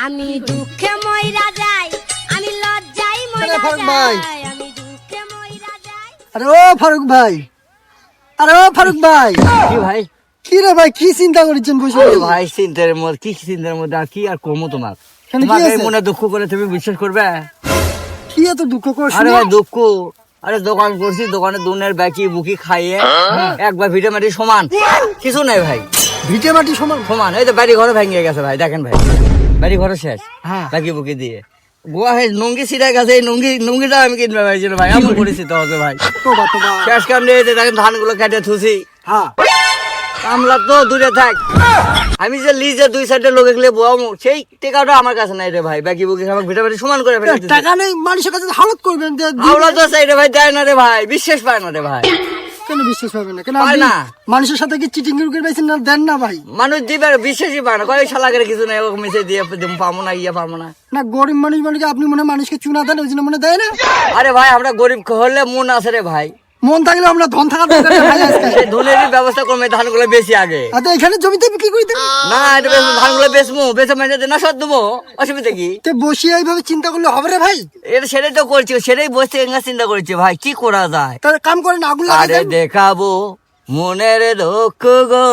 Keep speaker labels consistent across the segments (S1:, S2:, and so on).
S1: আমি দুঃখে মইরা যাই, আমি লজ্জায় মইরা
S2: ফারুক ভাই।
S1: যাই, আমি দুঃখে মইরা যাই।
S2: আরে ও ফারুক ভাই, আরে ও ফারুক ভাই,
S3: কি ভাই?
S2: কি রে ভাই, কি চিন্তা করছেন বসে?
S3: আরে ভাই চিন্তার মধ্যে কি চিন্তার মধ্যে আর কি আর কমো তোমার?
S2: কেন, কি
S3: তোমাকে
S2: আছে?
S3: মনে দুঃখ করে তুমি বিশ্বাস করবে?
S2: কি এত দুঃখ করছিস?
S3: আরে ভাই দুঃখ, আরে দোকান করছি, দোকানে দুনের ব্যাকি বুকি খাইয়ে একবার ভিটে মাটি সমান কিছু নাই ভাই,
S2: ভিটে মাটি সমান।
S3: সমান। এই তো বাড়ি ঘরে ভেঙে গেছে ভাই, দেখেন ভাই, বাড়ি ঘরে শেষ,
S2: হ্যাঁ।
S3: ব্যাকি বুকি দিয়ে গোয়া হয় নঙ্গি ছিটাই গেছে। এই নঙ্গিটা আমি কিনবে পাইছিল ভাই, এমন পরিস্থিতি হবে ভাই।
S2: তোবা তোবা।
S3: শেষ কাণ্ডে এই যে দেখেন ধানগুলো কেটে থুছি,
S2: হ্যাঁ,
S3: কামলা তো দূরে থাক, আমি যে লিজে দুই সাইডে লোকে গেলে বোয়ামু সেই টেকাটা আমার কাছে নাই রে ভাই। বাকি বুকি আমাকে ভিটামিন সমান করে ফেলে দিছে।
S2: টাকা নেই, মানুষের কাছে হালত করবেন যে
S3: হাওলা তো চাই রে ভাই, দেয় না রে ভাই, বিশ্বাস পায় না রে ভাই।
S2: কেন বিশ্বাস পাবেন না? কেন
S3: পায়
S2: আপনি
S3: না।
S2: মানুষের সাথে কি চিটিং করে পাইছেন না? দেন না ভাই।
S3: মানুষ দিবে বিশ্বাসই পায় না, কয় শালা করে কিছু নাই, ওকে মিশে দিয়ে পাবো না, ইয়ে পাবো না।
S2: না গরিব মানুষ বলে কি আপনি মনে হয় মানুষকে চুনা দেন, ওই জন্য মনে দেয় না?
S3: আরে ভাই আমরা গরিব হলে মন আছে রে ভাই,
S2: মন থাকলে আমরা ধন থাকার দরকার নেই ভাই আজকে।
S3: সেই ধনেরই ব্যবস্থা করবে, ধানগুলো বেশি আগে।
S2: আচ্ছা, এখানে জমিতে বিক্রি করে দেন।
S3: না এটা ধানগুলো বেচবো, বেচে মেঝে না সদ দেবো, অসুবিধা কি?
S2: তে বসিয়ে এইভাবে চিন্তা করলে হবে রে ভাই?
S3: এটা সেটাই তো করছি, সেটাই বসে চিন্তা করছি ভাই, কি করা যায়?
S2: তাহলে কাম করেন, আগুন লাগাই
S3: আরে
S2: দেন।
S3: দেখাবো মনের দুঃখ গো,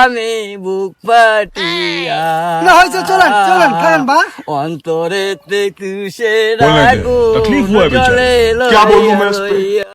S3: আমি বুক পাটিয়া
S2: না হয়েছে, চলেন চলেন খান বা।
S3: অন্তরে তুষের
S4: बोलने दे,
S3: আগুন
S4: तकलीफ हुआ है बेचारे।
S3: জ্বলে
S4: क्या बोलूं मैं इस पे?
S3: লইয়া